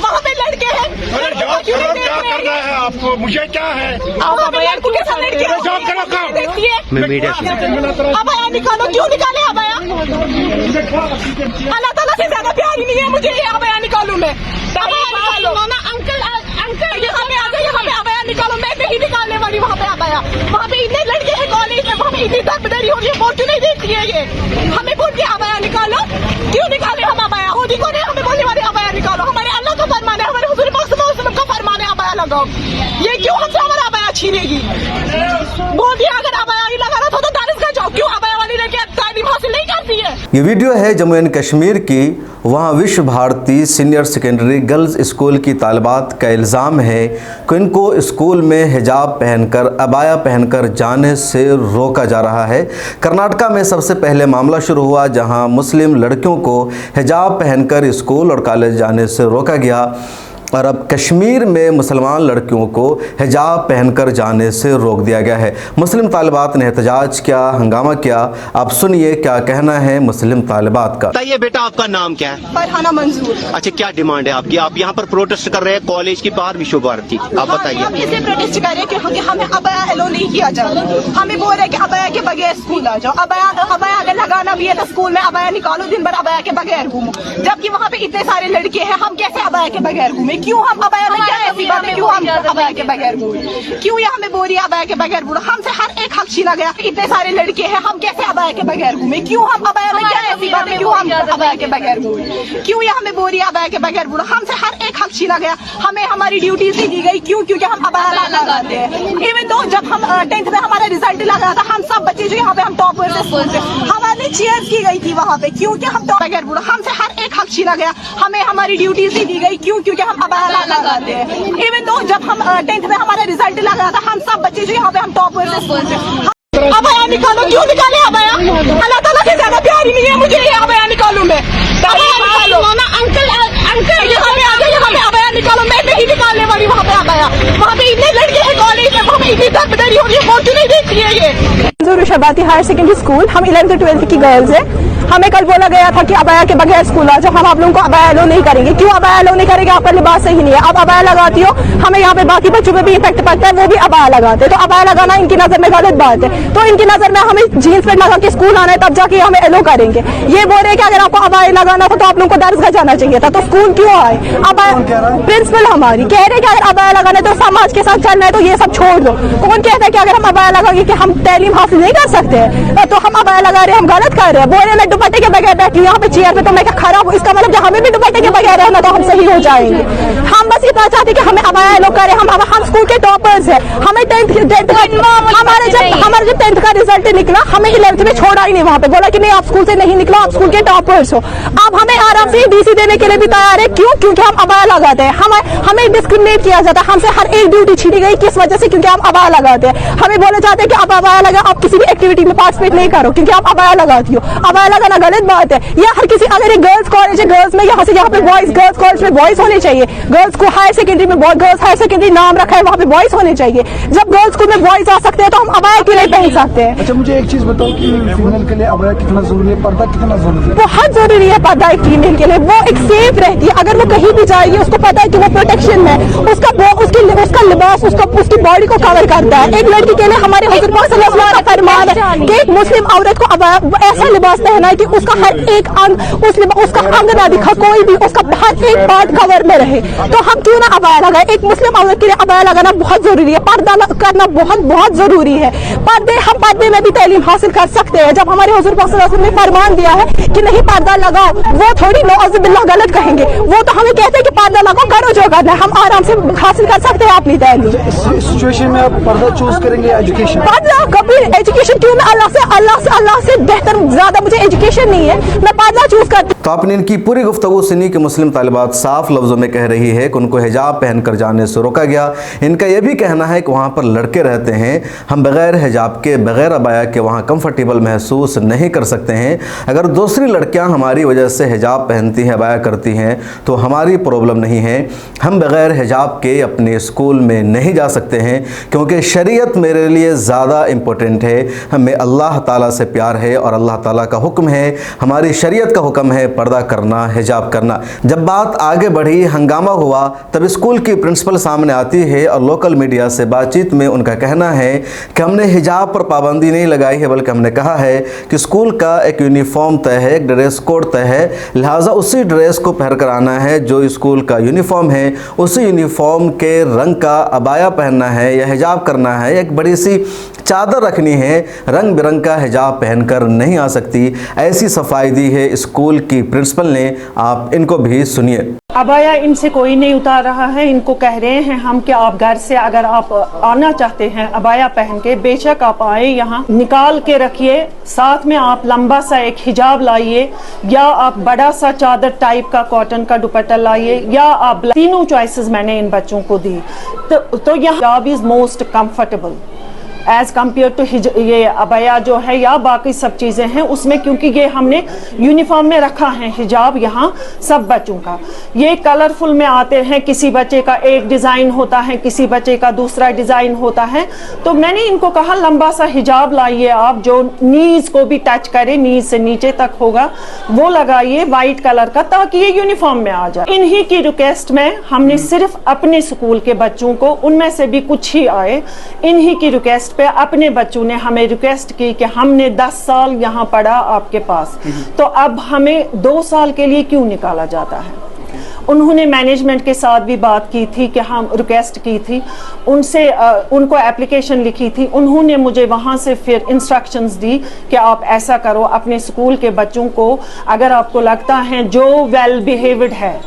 वहाँ पे लड़के हैं। क्या करना है आपको? मुझे क्या है? लड़कों के साथ लड़कियां देखती है। मैं मीडिया से अबाया निकालो, क्यों निकाले अबाया? अल्लाह ताला से ज्यादा प्यार ही नहीं है मुझे ये अबाया निकालूं मैं। अबाया निकालो ना अंकल, अंकल यहाँ पे आ जाओ, यहाँ पे अबाया निकालो। मैं नहीं निकालने वाली वहाँ पे अबाया। वहाँ पे इतने लड़के हैं कॉलेज में, वहाँ पे इतनी दरबदरी हो रही है, बहुत नहीं देखती है ये। हमें बोल के अबाया निकालो, क्यों निकाले हम अबाया? होती कौन है हमें बोलने वाले अबाया निकालो? हमारे अल्लाह का फरमान है, हमारे हुजूर पाक सल्लल्लाहु अलैहि वसल्लम का फरमान है अबाया लगाओ। ये क्यों हमसे हमारा अबाया छीनेगी? बोल दिया अगर अबाया ही लगाना था तो दानिशगाह जाओ, क्यों अबाया वाली लड़की तालीम हासिल नहीं करती है? ये वीडियो है जम्मू एंड कश्मीर की। वहाँ Vishwa Bharati senior secondary girls school की तालिबात का इल्ज़ाम है कि इनको स्कूल में हिजाब पहनकर अबाया पहनकर जाने से रोका जा रहा है। कर्नाटका में सबसे पहले मामला शुरू हुआ जहाँ मुस्लिम लड़कियों को हिजाब पहनकर स्कूल और कॉलेज जाने से रोका गया, और अब कश्मीर में मुसलमान लड़कियों को हिजाब पहनकर जाने से रोक दिया गया है। मुस्लिम तालिबात ने एहतजाज किया, हंगामा किया। आप सुनिए क्या कहना है मुस्लिम तालिबात का। बताइए बेटा, आपका नाम क्या है? फरहाना मंजूर। अच्छा, क्या डिमांड है आपकी? आप यहाँ पर प्रोटेस्ट कर रहे हैं कॉलेज के बाहर विश्व भारती, आप बताइए। हम इसे प्रोटेस्ट कर रहे हैं कि हमें अबाया अलो नहीं किया जा रहा। हमें बोल रहे हैं कि अबाया के बगैर स्कूल आ जाओ। अबाया अगर लगाना भी है तो स्कूल में अबाया निकालो, दिन भर अबाया के बगैर घूमो। जबकि वहाँ पे इतने सारे लड़के हैं, हम कैसे अबाया के बगैर घूमे? क्यों हम अबाया में क्या ऐसी बात है, क्यों हम अबाया के बगैर घूमे? क्यों ये हमें बोल रही है अबाया के बगैर घूमो? हमसे हर एक हक छीना गया। इतने सारे लड़के हैं, हम कैसे अबाया के बगैर घूमे? क्यों हम अबाया में क्या ऐसी बात है, क्यों हम अबाया के बगैर घूमे? क्यों ये हमें बोल रही है अबाया के बगैर घूमो? हमसे हर एक हक छीना गया। हमें हमारी ड्यूटीज नहीं दी गई। क्यों? क्योंकि हम अबाया लगाते हैं। इवन तो जब हम 10th में हमारा रिजल्ट लगा था, हम सब बच्चे जो यहाँ पे हम टॉपर से स्कूल से, हमारी चीयर्स की गई थी वहाँ पे। क्योंकि हम टॉप बगैर घूमो, हमसे हर एक हक छीना गया। हमें हमारी ड्यूटीज नहीं दी गई। क्यों? क्योंकि हम अबाया लगाते हैं। इवन तो जब हम 10th में हमारा रिजल्ट लगा था, हम सब बच्चे जो यहाँ पे हम टॉपर से स्कूल से, अबाया निकालो, क्यों निकाले अबाया? अल्लाह ताला से ज्यादा प्यार ही नहीं है मुझे ये अबाया निकालूं मैं। अबाया निकालो ना अंकल, अंकल यहाँ पे आ जाओ, यहाँ पे अबाया निकालो। मैं नहीं निकालने वाली वहाँ पे अबाया। वहाँ पे इतने लड़के हैं कॉलेज में, वहाँ पे इतनी दरबदरी हो रही है, बहुत नहीं देखती है ये। विश्व भारती हायर सेकेंडरी स्कूल, हम 11th 12th की गर्ल्स हैं। हमें कल बोला गया था कि अबाया के बगैर स्कूल आ जाओ, हम आप लोगों को अबाया अलो नहीं करेंगे। क्यों अबाया अलो नहीं करेंगे? आपका लिबास सही नहीं है। आप अबाया लगाती हो, हमें यहाँ पे बाकी बच्चों पे भी इफेक्ट पड़ता है, वो भी अबाया लगाते हैं। तो अबाया लगाना इनकी नजर में गलत बात है। तो इनकी नजर में हमें जीन्स पेंट लगा के स्कूल आना है, तब जाके हमें अलो करेंगे। ये बोल रहे हैं कि अगर आपको अबाया लगाना था तो आप लोगों को दरगाह जाना चाहिए था, तो स्कूल क्यों आए? अबाया प्रिंसिपल हमारी कह रहे हैं कि अगर अबाया लगाना है तो समाज के साथ चलना है तो ये सब छोड़ दो। कौन कहता है कि अगर हम अबाया लगाएंगे कि हम तालीम हासिल नहीं कर सकते हैं? तो हम अबाया लगा रहे हैं, हम गलत कर रहे हैं। बोल रहे हैं मैं दुपट्टे के बगैर बैठी हूँ यहाँ पे चेयर पे, तो मैं क्या खराब हूँ? इसका मतलब हमें भी दुपट्टे के बगैर रहना तो हम सही हो जाएंगे। हम बस इतना चाहते हैं कि हमें अबाया अलो करें। हम स्कूल के टॉपर्स हैं। हमें 10th हमारा जब 10th का रिजल्ट निकला, हमें 11th में छोड़ा ही नहीं। वहाँ पे बोला कि नहीं आप स्कूल से नहीं निकला, आप स्कूल के टॉपर्स हो। अब हमें आराम से डीसी देने के लिए भी तैयार है। क्यों? क्योंकि हम अबाया लगाते हैं। हमें डिस्क्रिमिनेट किया जाता है। हमसे हर एक ड्यूटी छीनी गई, किस वजह से? क्योंकि हम अबाया लगाते हैं। हमें बोला जाता है कि आप अबाया लगा, आप किसी भी एक्टिविटी में पार्टिसिपेट नहीं करो क्योंकि आप अबाया लगाती हो। अबाया लगाना गलत बात है। या हर किसी, अगर एक गर्ल्स कॉलेज है, गर्ल्स में यहाँ से यहाँ पे बॉयज, गर्ल्स कॉलेज में बॉयज होने चाहिए। गर्ल्स को हायर सेकेंडरी में गर्ल्स हायर सेकेंडरी नाम रखा है, वहाँ पे बॉयज होने चाहिए। जब गर्ल्स स्कूल में बॉयज आ सकते हैं तो हम अबाया क्यों नहीं पहन सकते हैं? अच्छा, मुझे एक चीज बताओ कि फीमेल के लिए अबाया कितना जरूरी है, पर्दा कितना जरूरी है? बहुत जरूरी है पर्दा एक फीमेल के लिए। वो एक सेफ रहती है। अगर वो कहीं भी जाएगी, उसको पता है कि वो प्रोटेक्शन में उसका लिबास उसकी बॉडी को कवर करता है। एक लड़की के लिए हमारे हुजूर पाक सल्लल्लाहु अलैहि वसल्लम का फरमान है कि एक मुस्लिम औरत को ऐसा लिबास पहना है कि उसका हर एक अंग, उसका अंग ना दिखा, कोई भी उसका हर एक पार्ट कवर में रहे। तो हम क्यों ना अबाया लगाए? एक मुस्लिम औरत के लिए अबाया लगाना बहुत जरूरी है। पर्दा करना बहुत बहुत जरूरी है। हम पर्दे में भी तालीम हासिल कर सकते हैं। जब हमारे हुजूर पाक सल्लल्लाहु अलैहि वसल्लम ने फरमान दिया है कि नहीं पर्दा लगाओ, वो थोड़ी नौज़ुबिल्लाह गलत कहेंगे। वो तो हमें कहते हैं कि पर्दा लगाओ, करो जो करना है। हम आराम से हासिल कर सकते हैं अपनी तालीम। इस सिचुएशन में आप पर्दा चूज करेंगे एजुकेशन? पर्दा कभी एजुकेशन क्यों? मैं अल्लाह से बेहतर ज्यादा मुझे एजुकेशन नहीं है, मैं पर्दा चूज करती। तो आपने इनकी पूरी गुफ्तगू सुनी कि मुस्लिम तालिबात साफ लफ्ज़ों में कह रही है कि उनको हिजाब पहनकर जाने से रोका गया। इनका यह भी कहना है कि वहाँ पर लड़के रहते हैं, हम बग़ैर हिजाब के, बग़ैर अबाया के वहाँ कंफर्टेबल महसूस नहीं कर सकते हैं। अगर दूसरी लड़कियाँ हमारी वजह से हिजाब पहनती हैं, अबाया करती हैं, तो हमारी प्रॉब्लम नहीं है। हम बग़ैर हिजाब के अपने स्कूल में नहीं जा सकते हैं क्योंकि शरीयत मेरे लिए ज़्यादा इम्पोर्टेंट है। हमें अल्लाह ताला से प्यार है और अल्लाह ताला का हुक्म है, हमारी शरीयत का हुक्म है पर्दा करना, हिजाब करना। जब बात आगे बढ़ी, हंगामा हुआ, तब स्कूल की प्रिंसिपल सामने आती है और लोकल मीडिया से बातचीत में उनका कहना है कि हमने हिजाब पर पाबंदी नहीं लगाई है, बल्कि हमने कहा है कि स्कूल का एक यूनिफॉर्म तय है, एक ड्रेस कोड तय है, लिहाजा उसी ड्रेस को पहन कर आना है जो स्कूल का यूनिफॉर्म है, उसी यूनिफॉर्म के रंग का अबाया पहनना है या हिजाब करना है, एक बड़ी सी चादर रखनी है, रंग बिरंग का हिजाब पहनकर नहीं आ सकती। ऐसी सफाई दी है स्कूल की प्रिंसिपल ने, आप इनको भी सुनिए। अबाया इनसे कोई नहीं उतार रहा है, इनको कह रहे हैं हम कि आप घर से अगर आप आना चाहते हैं अबाया पहन के, बेशक आप आए, यहाँ निकाल के रखिए, साथ में आप लंबा सा एक हिजाब लाइए या आप बड़ा सा चादर टाइप का कॉटन का दुपट्टा लाइए या आप तीनों चॉइसेस मैंने इन बच्चों को दी। तो यह हिजाब is most comfortable as compare to ये अबाया जो है या बाकी सब चीज़ें हैं उसमें, क्योंकि ये हमने यूनिफॉर्म में रखा है हिजाब यहाँ सब बच्चों का। ये कलरफुल में आते हैं, किसी बच्चे का एक डिज़ाइन होता है, किसी बच्चे का दूसरा डिज़ाइन होता है। तो मैंने इनको कहा लंबा सा हिजाब लाइए आप, जो नीज को भी टच करे, नीज से नीचे तक होगा वो लगाइए वाइट कलर का, ताकि ये यूनिफॉर्म में आ जाए। इन्हीं की रिक्वेस्ट में हमने सिर्फ अपने स्कूल के बच्चों को, उनमें से भी कुछ ही आए, इन्हीं की रिक्वेस्ट पे अपने बच्चों ने हमें रिक्वेस्ट की कि हमने 10 साल यहाँ पढ़ा आपके पास, तो अब हमें 2 साल के लिए क्यों निकाला जाता है। उन्होंने मैनेजमेंट के साथ भी बात की थी कि हम रिक्वेस्ट की थी उनसे, उनको एप्लीकेशन लिखी थी, उन्होंने मुझे वहाँ से फिर इंस्ट्रक्शंस दी कि आप ऐसा करो, अपने स्कूल के बच्चों को अगर आपको लगता है जो वेल बिहेव्ड है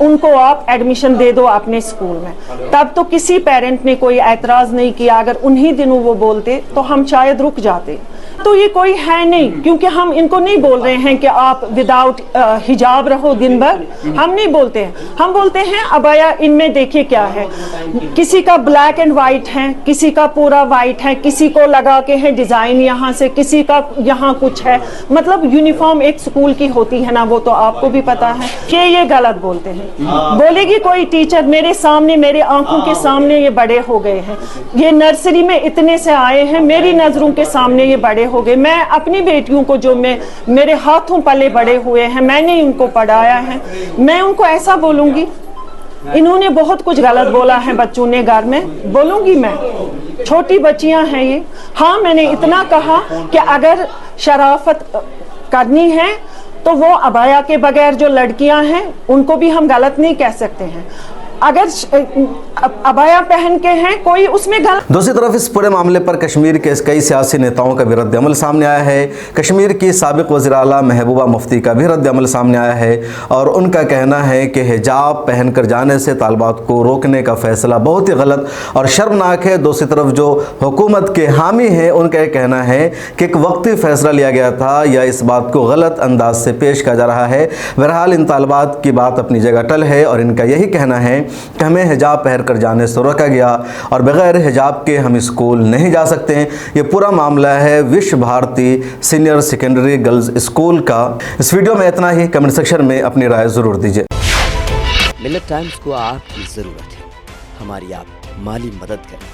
उनको आप एडमिशन दे दो अपने स्कूल में। तब तो किसी पेरेंट ने कोई ऐतराज़ नहीं किया, अगर उन्हीं दिनों वो बोलते तो हम शायद रुक जाते। तो ये कोई है नहीं, क्योंकि हम इनको नहीं बोल रहे हैं कि आप विदाउट हिजाब रहो दिन भर, हम नहीं बोलते हैं। हम बोलते हैं अबाया इनमें देखिए क्या है, किसी का ब्लैक एंड वाइट है, किसी का पूरा वाइट है, किसी को लगा के है डिज़ाइन यहाँ से, किसी का यहाँ कुछ है। मतलब यूनिफॉर्म एक स्कूल की होती है ना, वो तो आपको भी पता है कि ये गलत बोलते हैं। बोलेगी कोई टीचर, मेरे सामने, मेरे आंखों के सामने ये बड़े हो गए हैं, ये नर्सरी में इतने से आए हैं, मेरी नजरों के सामने ये बड़े हो गए। मैं अपनी बेटियों को जो मेरे हाथों पले बड़े हुए हैं, मैंने उनको पढ़ाया है, मैं उनको ऐसा बोलूंगी? इन्होंने बहुत कुछ गलत बोला है बच्चों ने घर में, बोलूंगी मैं? छोटी बच्चियां हैं ये। हाँ, मैंने इतना कहा कि अगर शराफत करनी है तो वो अबाया के बगैर जो लड़कियां हैं उनको भी हम गलत नहीं कह सकते हैं। अगर अबाया पहन के हैं कोई, उसमें गलत। दूसरी तरफ इस पूरे मामले पर कश्मीर के कई सियासी नेताओं का भी रद्द अमल सामने आया है। कश्मीर की साबिक वज़ीर आला महबूबा मुफ्ती का भी रद्द अमल सामने आया है और उनका कहना है कि हिजाब पहनकर जाने से तालिबात को रोकने का फैसला बहुत ही गलत और शर्मनाक है। दूसरी तरफ जो हुकूमत के हामी हैं उनका यह कहना है कि एक वक्ती फैसला लिया गया था या इस बात को गलत अंदाज से पेश किया जा रहा है। बहरहाल इन तालिबात की बात अपनी जगह टल है और इनका यही कहना है कि हमें हिजाब पहन कर जाने से रोका गया और बगैर हिजाब के हम स्कूल नहीं जा सकते हैं। ये पूरा मामला है Vishwa Bharati senior secondary girls school का। इस वीडियो में इतना ही। कमेंट सेक्शन में अपनी राय ज़रूर दीजिए। मिलत टाइम्स को आपकी ज़रूरत है, हमारी आप माली मदद करें।